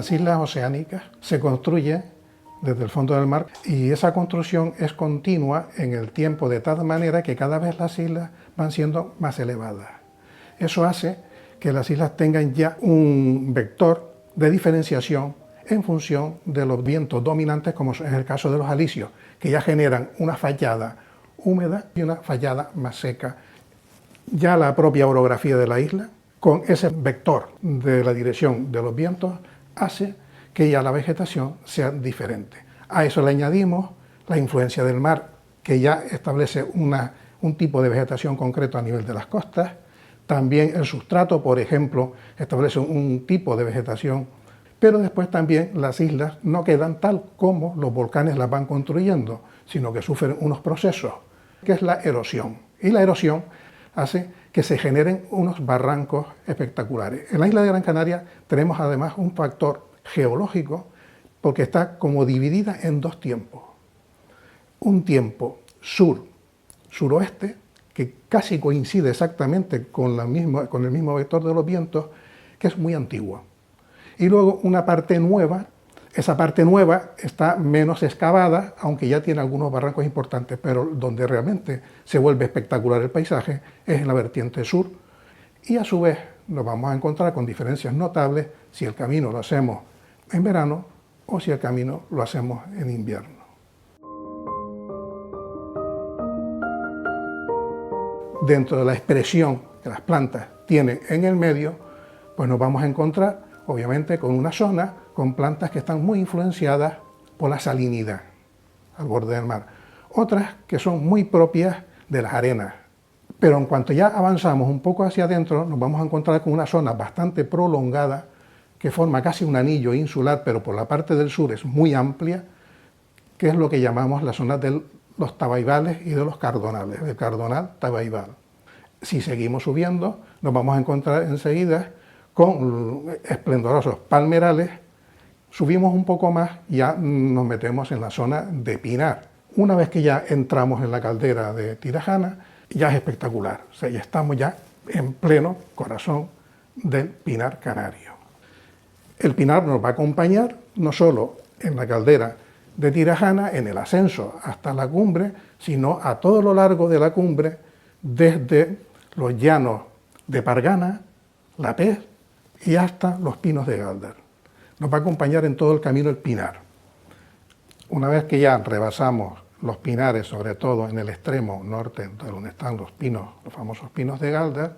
Las islas oceánicas se construyen desde el fondo del mar y esa construcción es continua en el tiempo de tal manera que cada vez las islas van siendo más elevadas. Eso hace que las islas tengan ya un vector de diferenciación en función de los vientos dominantes, como es el caso de los alisios, que ya generan una fallada húmeda y una fallada más seca. Ya la propia orografía de la isla, con ese vector de la dirección de los vientos, hace que ya la vegetación sea diferente. A eso le añadimos la influencia del mar, que ya establece un tipo de vegetación concreto a nivel de las costas. También el sustrato, por ejemplo, establece un tipo de vegetación, pero después también las islas no quedan tal como los volcanes las van construyendo, sino que sufren unos procesos, que es la erosión. Y la erosión hace que se generen unos barrancos espectaculares. En la isla de Gran Canaria tenemos además un factor geológico, porque está como dividida en dos tiempos. Un tiempo sur-suroeste, que casi coincide exactamente con el mismo vector de los vientos, que es muy antigua. Y luego una parte nueva. Esa parte nueva está menos excavada, aunque ya tiene algunos barrancos importantes, pero donde realmente se vuelve espectacular el paisaje es en la vertiente sur. Y a su vez nos vamos a encontrar con diferencias notables si el camino lo hacemos en verano o si el camino lo hacemos en invierno. Dentro de la expresión que las plantas tienen en el medio, pues nos vamos a encontrar obviamente con una zona con plantas que están muy influenciadas por la salinidad al borde del mar. Otras que son muy propias de las arenas. Pero en cuanto ya avanzamos un poco hacia adentro, nos vamos a encontrar con una zona bastante prolongada que forma casi un anillo insular, pero por la parte del sur es muy amplia, que es lo que llamamos la zona de los tabaibales y de los cardonales, el cardonal tabaibal. Si seguimos subiendo, nos vamos a encontrar enseguida con esplendorosos palmerales. Subimos un poco más y ya nos metemos en la zona de pinar. Una vez que ya entramos en la caldera de Tirajana, ya es espectacular. O sea, ya estamos ya en pleno corazón del pinar canario. El pinar nos va a acompañar no solo en la caldera de Tirajana, en el ascenso hasta la cumbre, sino a todo lo largo de la cumbre, desde los llanos de Pargana, La Pez y hasta los pinos de Galdar. Nos va a acompañar en todo el camino el pinar. Una vez que ya rebasamos los pinares, sobre todo en el extremo norte, donde están los pinos, los famosos pinos de Galdar,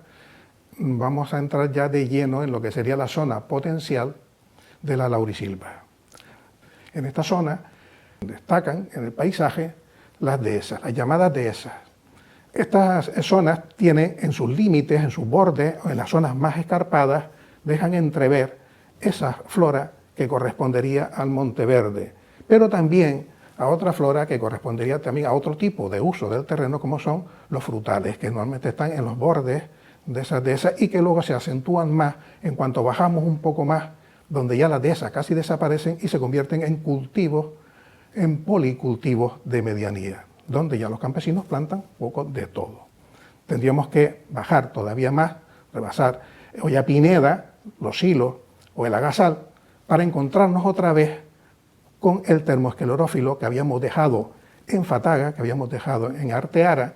vamos a entrar ya de lleno en lo que sería la zona potencial de la laurisilva. En esta zona destacan en el paisaje las dehesas, las llamadas dehesas. Estas zonas tienen en sus límites, en sus bordes, o en las zonas más escarpadas, dejan entrever esa flora que correspondería al Monteverde, pero también a otra flora que correspondería también a otro tipo de uso del terreno, como son los frutales, que normalmente están en los bordes de esas dehesas y que luego se acentúan más en cuanto bajamos un poco más, donde ya las dehesas casi desaparecen y se convierten en cultivos, en policultivos de medianía, donde ya los campesinos plantan poco de todo. Tendríamos que bajar todavía más, rebasar Olla Pineda, Los Silos o el Agasal, para encontrarnos otra vez con el termoesclerófilo que habíamos dejado en Fataga, que habíamos dejado en Arteara,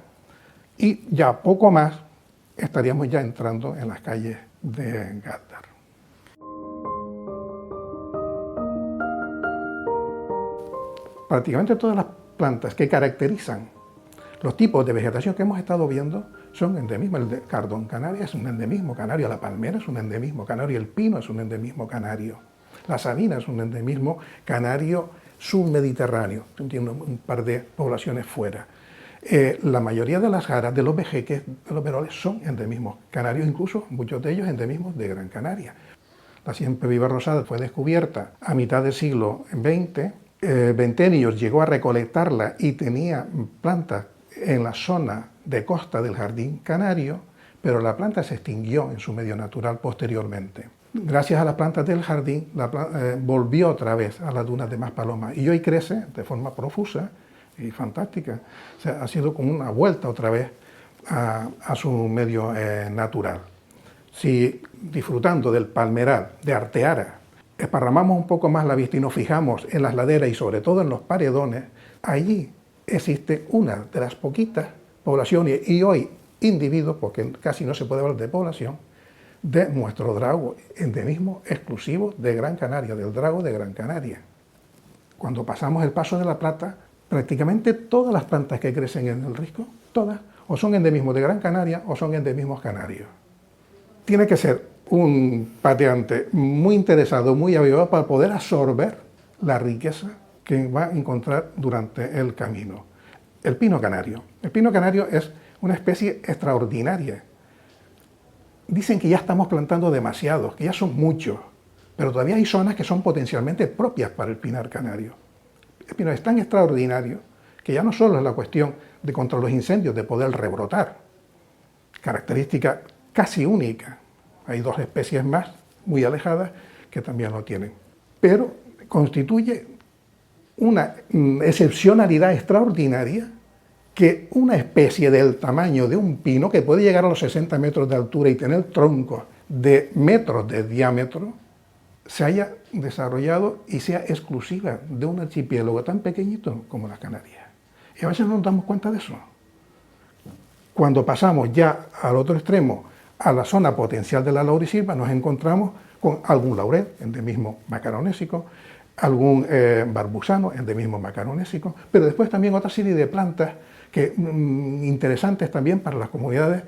y ya poco más estaríamos ya entrando en las calles de Galdar. Prácticamente todas las plantas que caracterizan los tipos de vegetación que hemos estado viendo son endemismos. El de cardón canario es un endemismo canario, la palmera es un endemismo canario, el pino es un endemismo canario, la sabina es un endemismo canario submediterráneo, tiene un par de poblaciones fuera. La mayoría de las jaras, de los vejeques, de los veroles son endemismos canarios, incluso muchos de ellos endemismos de Gran Canaria. La siempre viva rosada fue descubierta a mitad del siglo XX. Ventenius llegó a recolectarla y tenía plantas en la zona de costa del jardín canario, pero la planta se extinguió en su medio natural posteriormente. Gracias a las plantas del jardín, volvió otra vez a las dunas de Maspalomas y hoy crece de forma profusa y fantástica. O sea, ha sido como una vuelta otra vez a su medio natural. Si disfrutando del palmeral de Arteara esparramamos un poco más la vista y nos fijamos en las laderas y sobre todo en los paredones, allí existe una de las poquitas poblaciones, y hoy individuos, porque casi no se puede hablar de población, de nuestro drago, endemismo exclusivo de Gran Canaria, del drago de Gran Canaria. Cuando pasamos el Paso de la Plata, prácticamente todas las plantas que crecen en el risco, todas, o son endemismos de Gran Canaria o son endemismos canarios. Tiene que ser un pateante muy interesado, muy avivado para poder absorber la riqueza que va a encontrar durante el camino. El pino canario. El pino canario es una especie extraordinaria. Dicen que ya estamos plantando demasiados, que ya son muchos, pero todavía hay zonas que son potencialmente propias para el pinar canario. El pino es tan extraordinario que ya no solo es la cuestión de contra los incendios, de poder rebrotar, característica casi única. Hay dos especies más muy alejadas que también lo tienen, pero constituye una excepcionalidad extraordinaria que una especie del tamaño de un pino, que puede llegar a los 60 metros de altura y tener troncos de metros de diámetro, se haya desarrollado y sea exclusiva de un archipiélago tan pequeñito como las Canarias. Y a veces no nos damos cuenta de eso. Cuando pasamos ya al otro extremo, a la zona potencial de la laurisilva, nos encontramos con algún laurel, endemismo macaronésico, algún barbusano, endemismo macaronésico, pero después también otra serie de plantas que, interesantes también para las comunidades,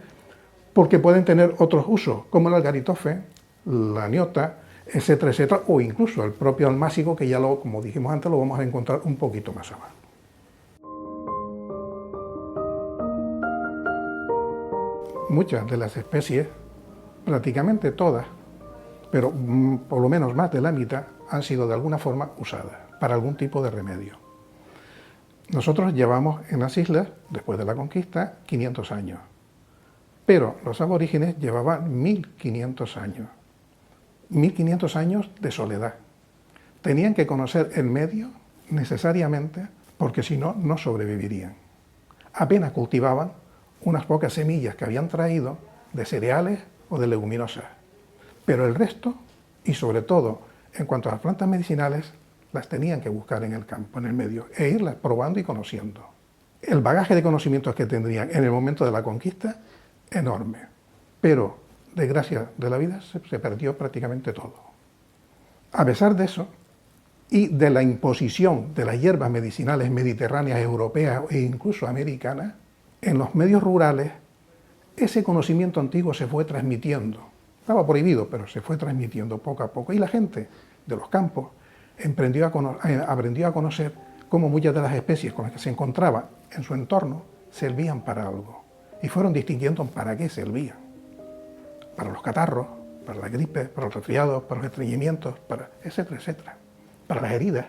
porque pueden tener otros usos, como el algaritofe, la niota, etcétera, etcétera, o incluso el propio almácigo, que ya como dijimos antes, lo vamos a encontrar un poquito más abajo. Muchas de las especies, prácticamente todas, pero por lo menos más de la mitad, han sido de alguna forma usadas para algún tipo de remedio. Nosotros llevamos en las islas, después de la conquista, 500 años, pero los aborígenes llevaban 1500 años. 1500 años de soledad. Tenían que conocer el medio necesariamente, porque si no, no sobrevivirían. Apenas cultivaban unas pocas semillas que habían traído de cereales o de leguminosas, pero el resto, y sobre todo en cuanto a las plantas medicinales, las tenían que buscar en el campo, en el medio, e irlas probando y conociendo. El bagaje de conocimientos que tendrían en el momento de la conquista, enorme, pero desgracia de la vida se perdió prácticamente todo. A pesar de eso, y de la imposición de las hierbas medicinales mediterráneas, europeas e incluso americanas, en los medios rurales ese conocimiento antiguo se fue transmitiendo. Estaba prohibido, pero se fue transmitiendo poco a poco. Y la gente de los campos aprendió a conocer cómo muchas de las especies con las que se encontraba en su entorno servían para algo. Y fueron distinguiendo para qué servían. Para los catarros, para la gripe, para los resfriados, para los estreñimientos, etcétera, etcétera. Para las heridas.